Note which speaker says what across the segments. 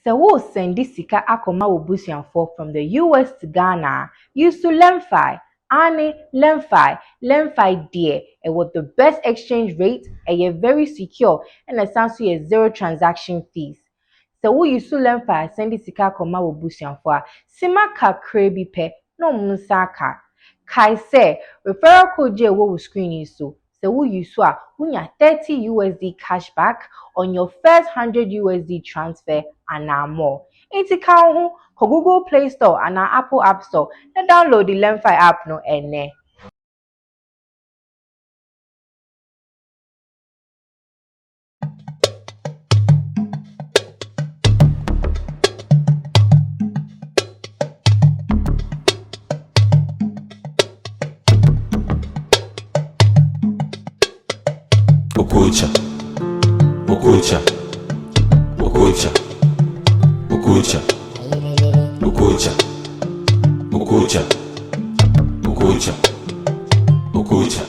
Speaker 1: Se wo sendi sika akoma wo busuafo from the US to Ghana, use to Lemfi. Ani Lemfi dear, and with the best exchange rate, and you're very secure, and it sounds to you zero transaction fees. So wo use to Lemfi sendi sika akoma wo busuafo, sima kakre bi pe, no musaka. Kai say referral code je wo screen so. So wo use so wunya 30 USD cashback on your first 100 USD transfer and more. Iti ka ho Google Play Store and Apple App Store. Na download the Lemfi app no ene.
Speaker 2: Okocha, Okocha, Okocha, Okocha, Okocha, Okocha, Okocha, Okocha.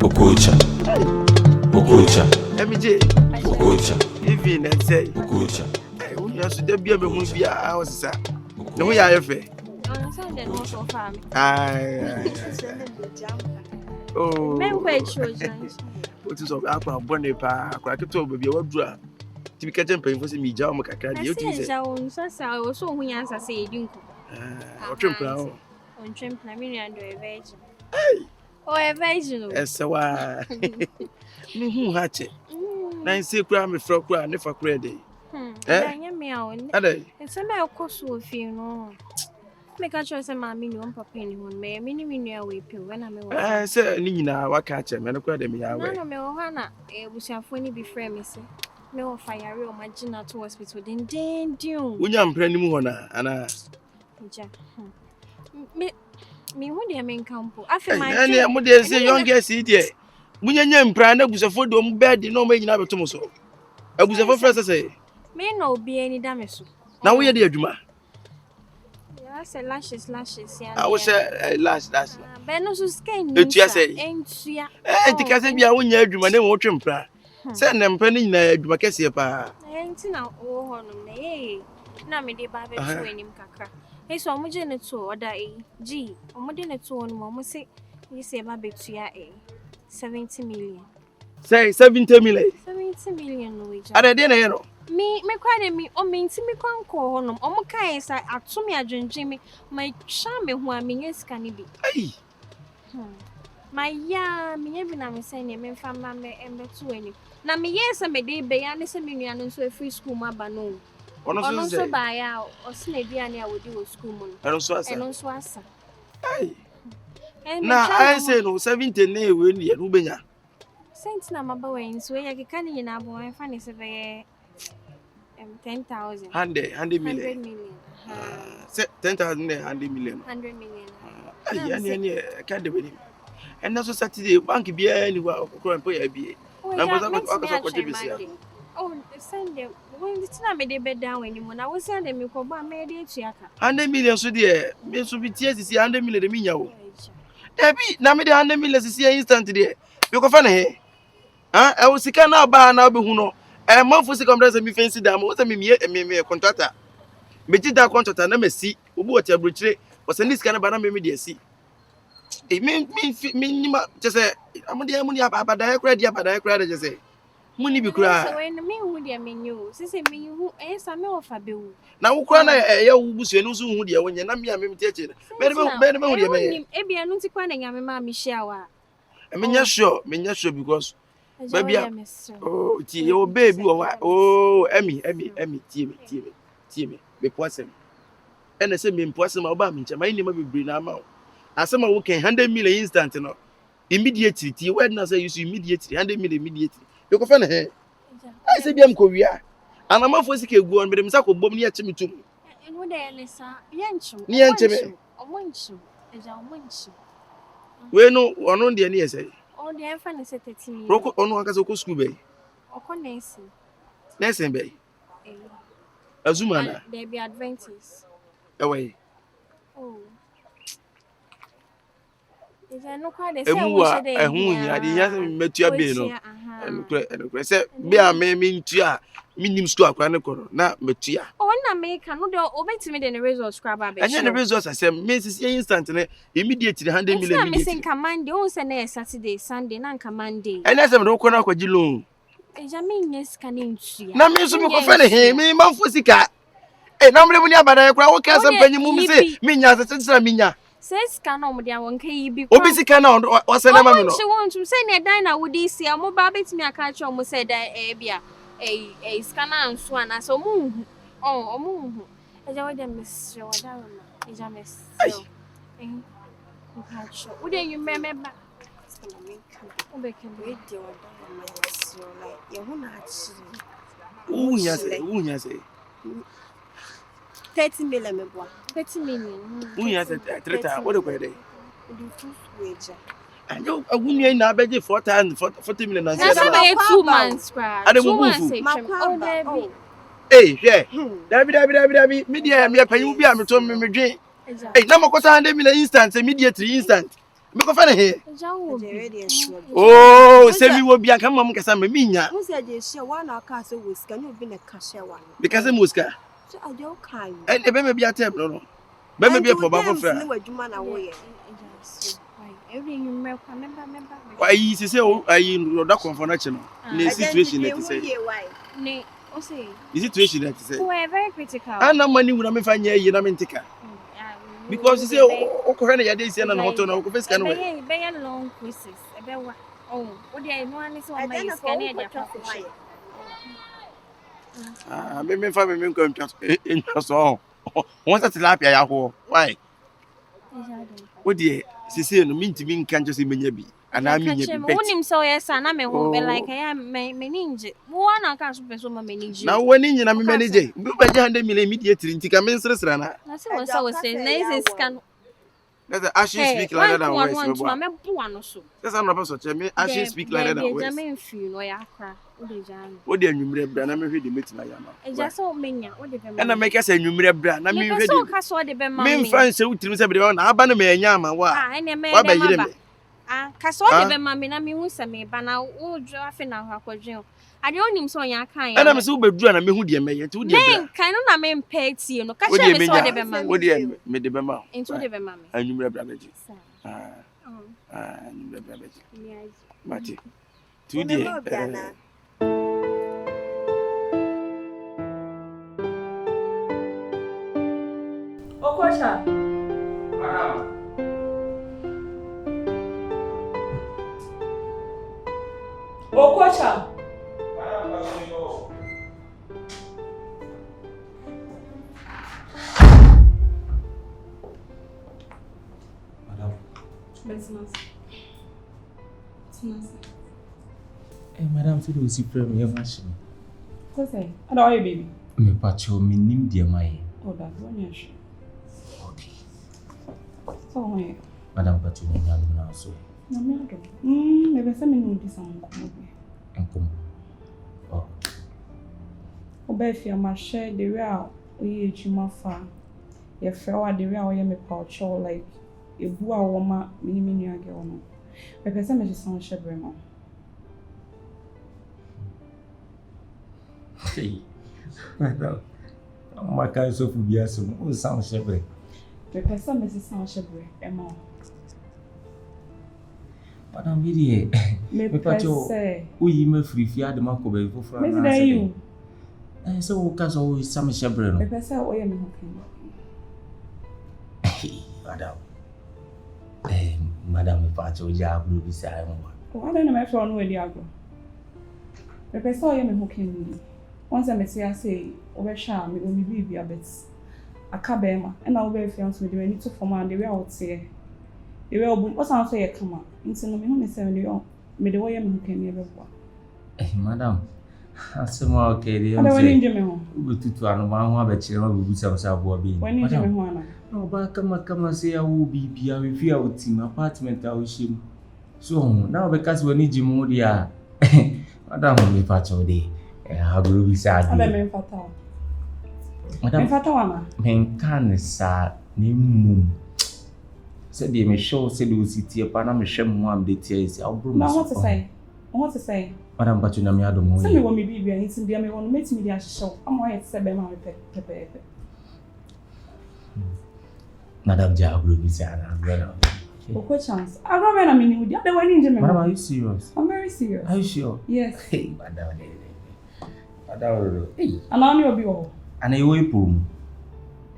Speaker 2: Okocha, Okocha,
Speaker 3: Emyjay,
Speaker 2: Okocha,
Speaker 3: Ypee and say,
Speaker 2: Okocha.
Speaker 3: You have to be able to be a house. No, we are Ypee. Oh,
Speaker 4: men quite children.
Speaker 3: what is of Aqua Bonipa, a crack to be your drug. To be catching pain for Emyjay, Maka, you think
Speaker 4: I was so when I say, you
Speaker 3: or Trimple
Speaker 4: on trim Plaminia and a virgin.
Speaker 3: Hey,
Speaker 4: Oh, a virgin.
Speaker 3: as a while. Who hatch it? Nine secret me frock and if a credit.
Speaker 4: Eh, meow, and some of course will feel no. Make a choice and mammy, no papa anyone may mini away pill when I'm away.
Speaker 3: I said, Nina, what catch him and a credit me away.
Speaker 4: No, no, Hannah, it was your funny be frame, miss. No fire, real my dinner to hospital, then due.
Speaker 3: When I'm pretty more, and
Speaker 4: me who dear main campo. I feel my
Speaker 3: and I'm there say young guest idiot. When you're prana was a food on bed, no making up to so. I was a first say.
Speaker 4: May no be any damage.
Speaker 3: Now we are dear Juma.
Speaker 4: I said lashes, yeah.
Speaker 3: I was last.
Speaker 4: But no, so skin.
Speaker 3: It's just say,
Speaker 4: ain't ya?
Speaker 3: I think I said, be a win your Juma, then watch him pra. Send them penny in a Jumacassia pa.
Speaker 4: Ain't now, oh, on me. Now me de baby showing him cacra. Hey, so I'm going to order a G. I'm going to one more say, you say, my baby to ya 70 million.
Speaker 3: Say 70 million.
Speaker 4: 70 million, Luigi.
Speaker 3: At a dinner,
Speaker 4: me quite me, or mean to me conquer on them. Oh, my is I to me, I drink Jimmy, my charming who I mean, yes, can it be?
Speaker 3: Hey,
Speaker 4: my ya, me even I'm saying, me family and the 20. Now, me, yes, I may be beyond the million and so a free school, my bano. Also buy out or Snediania would do a school money.
Speaker 3: I don't swear. Hey, now I say no 70 nay when you're Rubena.
Speaker 4: Saints number Bowen, so I can in our boy, find is a 10,000.
Speaker 3: 100 million. 10,000, 100 million.
Speaker 4: 100 million.
Speaker 3: I can't do it. And that's Saturday, bank be anywhere, and pay a BA.
Speaker 4: Oh, Sunday, when it's not made a bed down anymore. I was sending me for made it to
Speaker 3: 100 million, so dear, me should be tears to see 100 million. Debbie, now me the 100 million is here instant today. You can find it. I was sick now, but now be who know. A month for second doesn't be fancy damn. What's a me contractor? Me did that contractor, never see. What your bridge was in this kind of banana media see. It mean just say, I'm the money up, but I cried, just say. Money be cry.
Speaker 4: When me who dear menu, says a me who is a no for bill.
Speaker 3: Now, who cry a young who who dear when you're not me, I'm teaching. Better,
Speaker 4: Ebia no ti kwana nyame ma me shower.
Speaker 3: I mean, you're sure because baby, oh, your baby, oh, Emmy, Timmy, be poison. And I said, me poison my bam, my name will be bring out. As someone who can 100 million instant, no, immediately, when I say you see immediately, 100 million immediately. You can find her. I said, I'm Korea. And I'm off with go on, but I'm so bomb near to me too.
Speaker 4: And what day is Yancho?
Speaker 3: Yancho,
Speaker 4: I want you.
Speaker 3: We know one on the near say.
Speaker 4: Oh, the infant is 13.
Speaker 3: Roko on one school bay.
Speaker 4: Or Conesi.
Speaker 3: Next be. Azumana.
Speaker 4: There be Adventist.
Speaker 3: Away.
Speaker 4: Oh. Is there no quite the
Speaker 3: Emua, ya di ya metu abe no. Enukre say be a me ntu a minim sto akwa ne koro na metu ya.
Speaker 4: Oh na make no de obetimi de result scrub abe.
Speaker 3: Anya the results asem me sisi instant ne immediately 100 million.
Speaker 4: Na missing command on say na Saturday Sunday na command.
Speaker 3: Anya asem do ko na kwaji loan.
Speaker 4: Eja me nyes ka ne ntu ya.
Speaker 3: Na me so me ko fa ne he me manfo sika. Na mre mu ni abada kura wo ka asem panyi mu me say me nya asetsira me nya.
Speaker 4: Says can no dia won kan Ypee.
Speaker 3: Obi sika na o se na ma me no.
Speaker 4: She want to say na dan na wo di sia mo ba betimi aka cho mo say dan bia scanner nso ana so mu hu eja we dem miss yo da ma eja miss so ko ha cho wo dey you remember o be kan we dey wa da ma miss yo like ye hu na chi
Speaker 3: Unya say
Speaker 4: 30 million me boa 30 million
Speaker 3: Unya say treta what do go dey
Speaker 4: do two wager
Speaker 3: ayo agunya na abeje 40 million na
Speaker 4: say na 2 months crash 2 months oh
Speaker 3: yeah dabi media me panyu bi a me to me dwen na makosa 100 million instant immediately instant me ko fa na he oh se mi wo bi aka mam kasa me minya
Speaker 5: who said they share one aka so we scan you be na cashier one
Speaker 3: because muska
Speaker 5: so I don't kind
Speaker 3: and e be me bi atem no be me bi for ba for fra
Speaker 5: ni wadwuma na wo ye
Speaker 4: every you remember
Speaker 3: why you say ayi da confrontation no the situation that say
Speaker 4: ne o say
Speaker 3: the situation that say
Speaker 4: we are very critical
Speaker 3: and money we na me fanya yi na me ntika because you say o ko na ya dey say na hoto na o ko face kan we
Speaker 4: be long quizzes e be wa oh o dey no ani so my scan e dey
Speaker 3: me fa me ko ntwa so won sa tilapia ya ho why o dey sisi no mintimi nka nje se menya bi ana menya bi bet
Speaker 4: wonim so yes na me ho be like ya me ninje wo na ka so person ma me ninje
Speaker 3: na woni nyina me manage bi ba je 100 million immediately ntika me nsresra na
Speaker 4: se wo say na is scan
Speaker 3: that's actually speak like that way
Speaker 4: so me bo no so
Speaker 3: that's am na person che me actually speak like that way
Speaker 4: ja me feel no ya kra o de jan
Speaker 3: o de anwumre bra na me hwe de metina ya ma
Speaker 4: e ja so menya o de be ma
Speaker 3: na me ka se anwumre bra na me hwe de
Speaker 4: so ka so de be ma
Speaker 3: me mfa nse utirim se be na aba na me anya ama wa
Speaker 4: ene me
Speaker 3: wa ba yire me
Speaker 4: ka so de be ma me na me hu se me ba na o dwo afi na ho akwadwen ade onim so nya kan ya
Speaker 3: na me se wo beduru na me hu de me ye ti wo de bra
Speaker 4: me kan no na me mpa tie no ka che me so de be ma
Speaker 3: wo de me de be ma
Speaker 4: ento de be ma me
Speaker 3: anwumre bra na ji anwumre bra na ji mati tu de
Speaker 6: Okocha. Okocha.
Speaker 2: Madam. Madam, so do see frame your machine.
Speaker 6: So say, how are you, baby?
Speaker 2: Me pacho me nim dia mai.
Speaker 6: Oh, that's one year.
Speaker 2: Okay.
Speaker 6: So why?
Speaker 2: Madam pacho ni nyalu na so.
Speaker 6: Na me ado. Maybe say me no di some ko.
Speaker 2: Enkom. Oh.
Speaker 6: Obefia ma share the way oye ejuma fa. Ye frewa the way oye me pacho like ebu a wo ma minimini age wo no. Maybe say me just son shebre mo.
Speaker 2: Hey. Madam. Maka so fu bia so o sound shebre.
Speaker 6: Maybe say me son shebre e mo.
Speaker 2: Madam bidie.
Speaker 6: Me
Speaker 2: pacho. Uyi me free fi ade makobe fo fra na
Speaker 6: say.
Speaker 2: So o ka so sam shebre no.
Speaker 6: Maybe say oye me hokan.
Speaker 2: Madam. Madam me pacho ja blue bi sai mo.
Speaker 6: Oh, I don't know my phone where the agro. Maybe say oye me hokan. Once I say, over sham, me only be a bit. A cabema, and I'll be fianced with you. Need to form and the way I would say. The way what's answer a come up. Instead of me, only 70 years, me the way I'm who never work.
Speaker 2: Madam, that's more okay.
Speaker 6: I don't injure me home.
Speaker 2: We to an one bet you will be some sabo being.
Speaker 6: When you me one.
Speaker 2: No, but come say I will be with you out in apartment. I wish him. So now because we need you more, dear. Madam, we patch all day. Agro be sad.
Speaker 6: I'm fatal. Madam Fatama.
Speaker 2: Men can sa name. Said they may show said you sit here, Panama Shem one the tears. I'll bring
Speaker 6: I want to say. I want to say.
Speaker 2: Madam, but you know me, I don't know.
Speaker 6: Tell me what me be and it's in the one makes me the show. I'm why it's 7 months pepe.
Speaker 2: Madam Jagro be sad.
Speaker 6: Okocha. I don't know. I mean, the other one in Germany.
Speaker 2: Madam, are you serious?
Speaker 6: I'm very serious.
Speaker 2: Are you sure?
Speaker 6: Yes.
Speaker 2: Hey, Madam. Madam. Hey.
Speaker 6: And now you'll be all.
Speaker 2: And I will pull.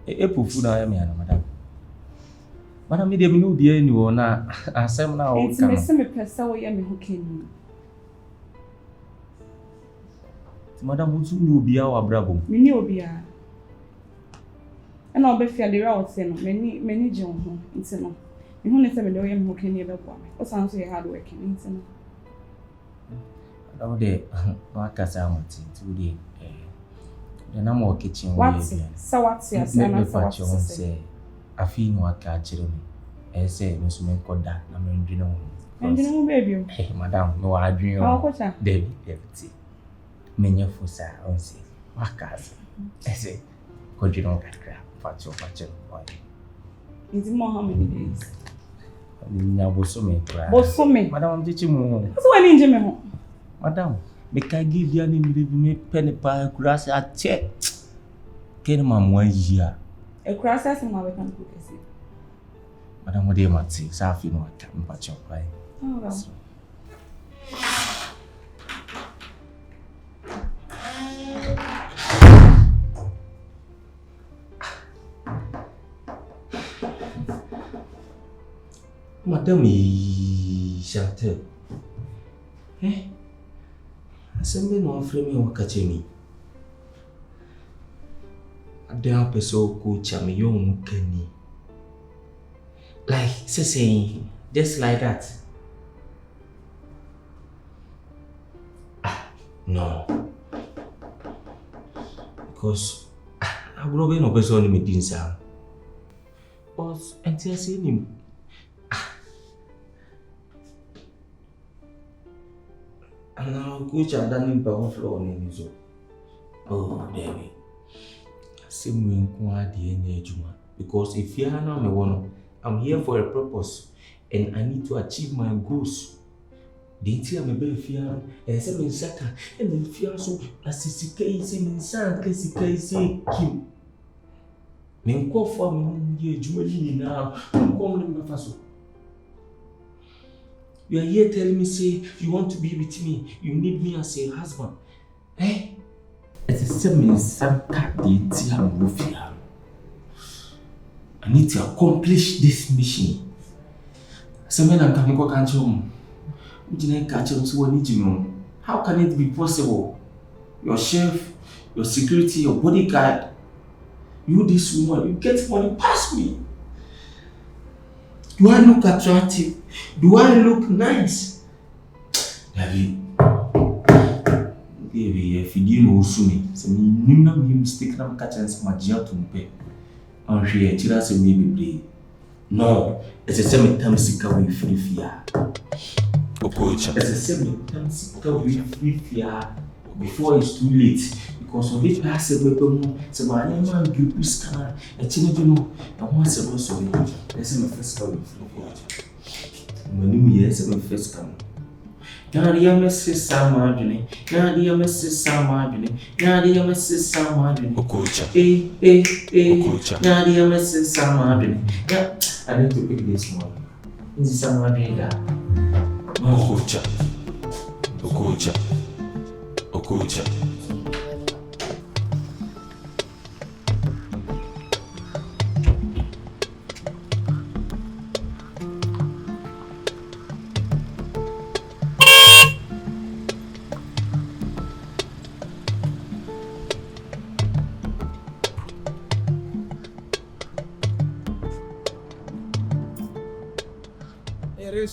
Speaker 2: A food I am, Madam. Madam, me dem no dey anyone na asem na o
Speaker 6: kan. It's me pesa wo ye me ho keni.
Speaker 2: Madam, who ni obi a wa brabo?
Speaker 6: Me ni obi a. E na obefia the route no, many je ho nti no. Me hu ne se me dey ye me ho keni e be kwa me. O san so ye hard work nti no.
Speaker 2: Madam de no akasa amati ti dey na mo kitchen
Speaker 6: wo ye. What ya say na say.
Speaker 2: Afia no aka kire me. Say me so me koda na me ndwene ho.
Speaker 6: Ndwene ho baby.
Speaker 2: Hey madam, no adwene ho.
Speaker 6: Okocha.
Speaker 2: David. Menye fusa on say. Wakas. Say kodwene ho kakra. Facho.
Speaker 6: Is more how many days?
Speaker 2: Nya bosome kra.
Speaker 6: Bosome.
Speaker 2: Madam am mu.
Speaker 6: So when inje me ho.
Speaker 2: Madam, me ka give ya ni me penny pa kura say a check. Ken ma mo anjia.
Speaker 6: A process in my weapon cook.
Speaker 2: Madam, what do you want to say? Safi no aka mpacho pai.
Speaker 6: Oh well.
Speaker 2: Madam Chantel. Asembe no afre me wakache mi. Adea peso Okocha me yo mukani. Like saying just like that. No. Because I will no person me dinsa. But until seeing him. And now Okocha done him power floor on his own. Oh, David. Same way kwa juma. Because if you are not me one, I'm here for a purpose and I need to achieve my goals. The entire me be fear and say me saka and then fear so asisika ise me san kasika ise kim. Me nko for me ye juma ni na nko me faso. You are here telling me say you want to be with me, you need me as a husband. Eh? It's a same saka the entire mafia. I need to accomplish this mission. How can it be possible? Your chef, your security, your bodyguard, you this woman, you get money past me. Do I look attractive? Do I look nice? David, if you didn't know soon, so you know me mistake na catch my jail to pay. I'm here, just a maybe. No, it's a semi-tamsika with free fear. Okocha. It's a semi-tamsika with free fear before it's too late. Because of it, I said, so my name is Ypee scanner, a chinabino, and once a boss of it. That's my first car with Okocha. When you hear some first come. Nadia Mrs. Samadini, Nadia Mrs. Samadini, Nadia Mrs. Samadini. Okocha. Okocha. Nadia Mrs. Samadini. Yeah, I need to pick this one. This is Samadini. Okocha. Okocha. Okocha.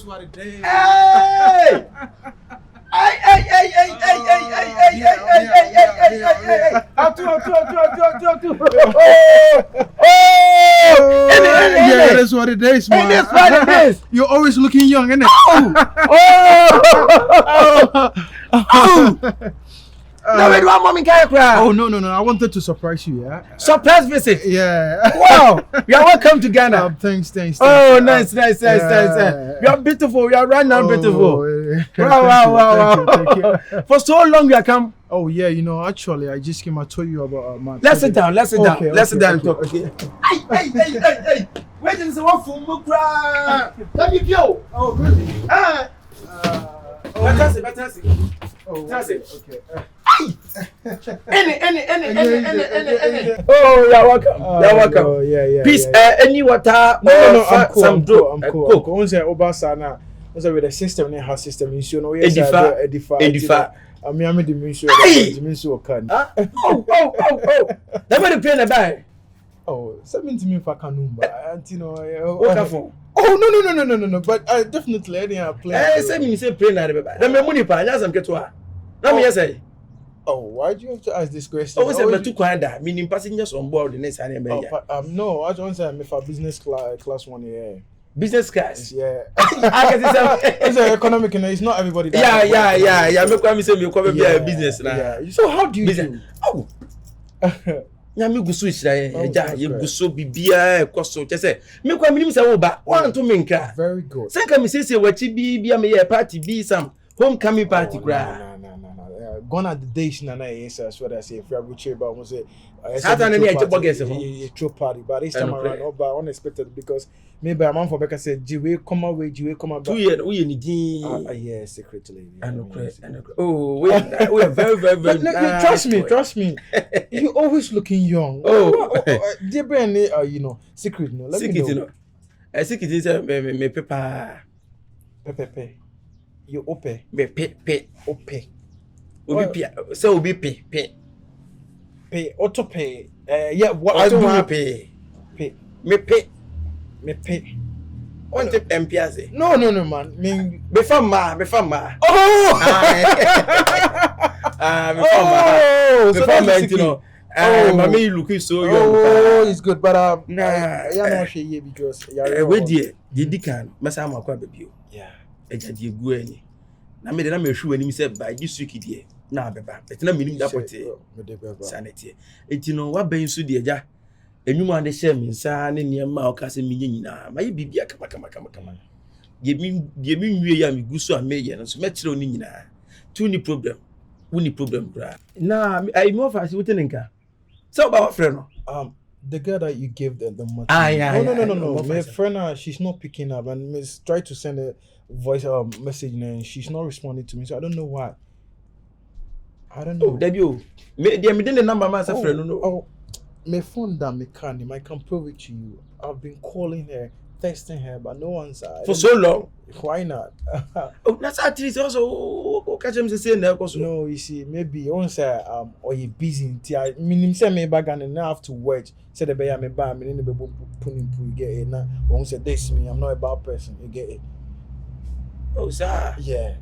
Speaker 3: What a day.
Speaker 7: Hey!
Speaker 3: Yeah, that's what it is, man.
Speaker 7: That's what it is.
Speaker 3: You're always looking young, isn't it?
Speaker 7: No, wait, one moment, Kyekyeku.
Speaker 8: Oh, no. I wanted to surprise you, yeah?
Speaker 7: Surprise visit.
Speaker 8: Yeah.
Speaker 7: Wow. You are welcome to Ghana.
Speaker 8: Thanks.
Speaker 7: Oh, nice. You are beautiful. You are right now beautiful. Wow.
Speaker 8: Thank you.
Speaker 7: For so long you have come.
Speaker 8: Oh, yeah, actually, I just came to tell you about my...
Speaker 7: Let's sit down. Let's sit down and talk.
Speaker 8: Okay.
Speaker 7: Hey. Wait until one for Mukra. Let me go. Oh, really? Better see.
Speaker 8: Oh,
Speaker 7: okay.
Speaker 8: Any.
Speaker 7: Oh, you're welcome.
Speaker 8: Oh, yeah.
Speaker 7: Please, any water?
Speaker 8: No, I'm cool.
Speaker 7: Some
Speaker 8: I'm cool. Once I Obasana, with the system, the house system, you know, yes, Edifa. I mean, the ministry can.
Speaker 7: Oh. Never the pain about.
Speaker 8: Oh, 17 me for Kanumba. And
Speaker 7: What for?
Speaker 8: Oh, no. But definitely, I didn't play.
Speaker 7: Say me say pray na beba. Na me money pa, nya sam keto. Na me say.
Speaker 8: Oh, why do you have to ask this question?
Speaker 7: Oh, say me too kwan da. Meaning passengers on board the next time.
Speaker 8: No, I don't say me for business class 1 year.
Speaker 7: Business class.
Speaker 8: Yeah.
Speaker 7: I can say
Speaker 8: it's economic, it's not everybody that.
Speaker 7: Yeah. Me kwame say me come be a business na.
Speaker 8: Yeah. So how do you do?
Speaker 7: Oh. Nyame guso hira eja ye guso bibia ekoso che se me kwa minim se wo ba wan to me nkra.
Speaker 8: Very good.
Speaker 7: Senka me say wachi bibia me ye party be some homecoming party kra.
Speaker 8: No. Gone are the days na yes, that's what I say. If you are rich about almost say
Speaker 7: Saturday night you bogus
Speaker 8: a true party, but this time around unexpected because maybe a man for Becca said Jiwe come away 2
Speaker 7: years we need
Speaker 8: yeah, secretly.
Speaker 7: I know. Oh, we are very
Speaker 8: but trust me. You always looking young. Dear Brandy, secret no. Let me know.
Speaker 7: Secret is me pepper.
Speaker 8: Pepe. You ope.
Speaker 7: Me pe.
Speaker 8: Ope.
Speaker 7: Obi say obi pe.
Speaker 8: Pay auto pay. Yeah, what
Speaker 7: I do
Speaker 8: pay.
Speaker 7: Me pay.
Speaker 8: What
Speaker 7: the MPS?
Speaker 8: No, man. Me
Speaker 7: before ma.
Speaker 8: Before
Speaker 7: mommy looking so young.
Speaker 8: Oh, it's good, but not here because
Speaker 7: we dear, you can. Massa Makwa baby.
Speaker 8: Yeah.
Speaker 7: Eja die gu ani. Na me de na me hwe wani mi say by this week die. Na beba. But na minim da pote. Sanity. Enti no wa ban so de eja. Enwuma de share mi nsa ne niam o ka se mi nyina. Ma ye bibia kama. Ye mi nwie ya mi gu so ameye no so metire oni nyina. Tu ni problem. Woni problem bra. Na I more fast we tenenka. So about friend no.
Speaker 8: The girl that you gave the money.
Speaker 7: Yeah.
Speaker 8: No. My friend, she's not picking up, and Miss tried to send a voice message, and she's not responding to me. So I don't know why. I don't know.
Speaker 7: Oh, Debbie, me didn't the number my friend. No.
Speaker 8: Oh, my phone that me can't. I can prove it to you. I've been calling her, texting her, but no answer.
Speaker 7: For so long.
Speaker 8: Why not?
Speaker 7: Oh, that's actually also catch him saying that.
Speaker 8: No, you see, maybe once or you busy. I mean, say me back and I have to wait. Say the bay me buy me in the putting you get it now. Once say this me, I'm not a bad person. You get it.
Speaker 7: Oh, sir.
Speaker 8: Yeah.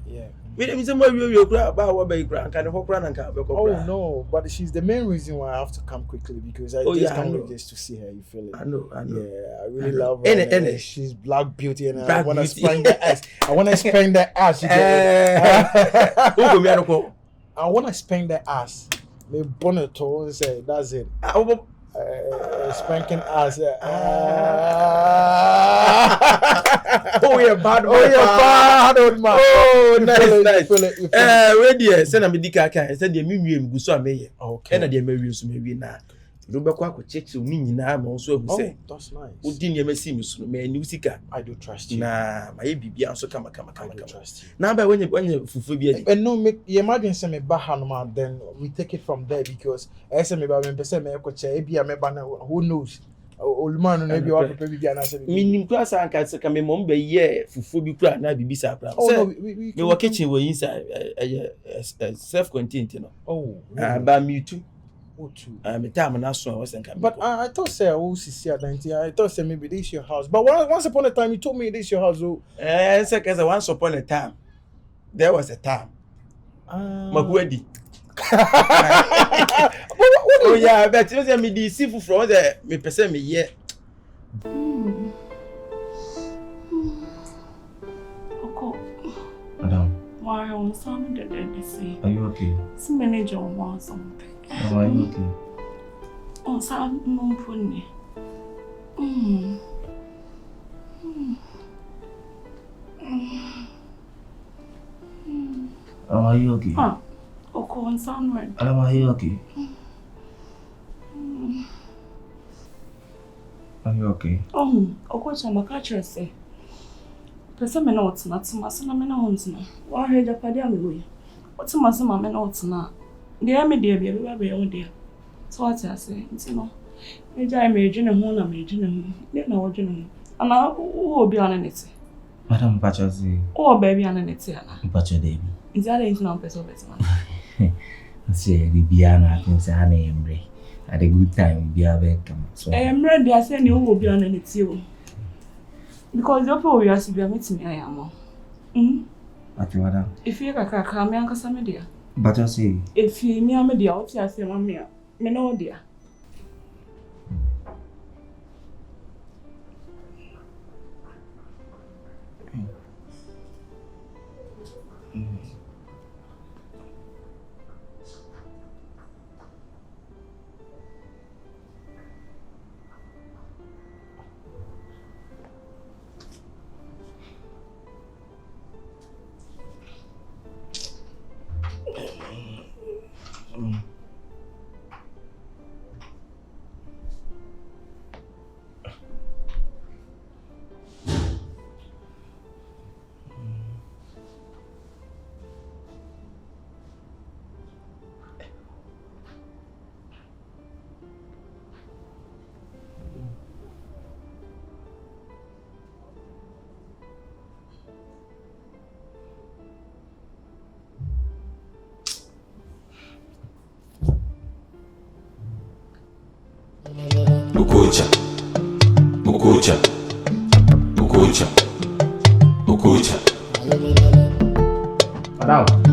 Speaker 7: Me dem say more you cry about what be cry can ho cry nanka be
Speaker 8: Oh no, but she's the main reason why I have to come quickly because I just come just to see her. You feel it?
Speaker 7: I know.
Speaker 8: Yeah, I really love her. And she's black beauty, and I want to spank the ass. I want to spank the ass. I want to spank the ass. Me bonnet to and say that's it. Spanking ass. Oh, you're bad old man.
Speaker 7: Oh, nice. Where dear, send me dika kan. Send the me go so ameye.
Speaker 8: Okay.
Speaker 7: Na the me so me na. Do be kwa ko check ni nyina ma so ahu say.
Speaker 8: That's nice.
Speaker 7: Odi ne ma si me so me ni usika.
Speaker 8: I do trust you.
Speaker 7: Na ma ye bibia so kama.
Speaker 8: I do trust you.
Speaker 7: Na ba wenye fufu bi
Speaker 8: and no make you imagine say me ba hanoma then we take it from there because say me ba me pese me ko che e bia me ba na who knows. Olumano na bia wa pepe bibia na say
Speaker 7: minim class anka se ka me mom be ye fufu bi kura na bibi sa kura.
Speaker 8: Oh no, we
Speaker 7: work kitchen we inside self contained you know.
Speaker 8: Oh.
Speaker 7: Ba me too.
Speaker 8: Oh, too.
Speaker 7: Me time na so was nka.
Speaker 8: But I thought say I thought say maybe this your house. But once upon a time you told me this your house.
Speaker 7: Say once upon a time. There was a time. Magwedi. Oh yeah, but you say me the seafood from the me person me here.
Speaker 6: Oko.
Speaker 2: Madam.
Speaker 6: Why on some that they say?
Speaker 2: Are you okay?
Speaker 6: Some manager wants something.
Speaker 2: Oh, are you okay?
Speaker 6: On some no funny.
Speaker 2: Oh, are you okay?
Speaker 6: Ah, Oko on some red.
Speaker 2: Are you okay? Are you okay?
Speaker 6: Oh, Okocha makacha say. Pesa me not na tima sana me na hontina. Wa he japade amewe. Oti masema me not na. Dia me dia bia be o dia. So what I say, ntino. Emyjay me dwene ho na me dwene ho. Ne na wo dwene ho. Ana wo obi ananete.
Speaker 2: Madam Pachazi.
Speaker 6: Oh baby ananete ana.
Speaker 2: Pacha Devi.
Speaker 6: Nti ada ntino pesa betima.
Speaker 2: Say Bibiana can say her name. At a good time, be a welcome. So
Speaker 6: I'm ready. I say you will be ananete o. Because your poor you be meeting me I am.
Speaker 2: At madam.
Speaker 6: If you kaka me ankasa me dia.
Speaker 2: But I say
Speaker 6: If you me am dia, what you say mamma me no dia.
Speaker 9: Okocha, Okocha, Okocha, Okocha.
Speaker 2: Madam.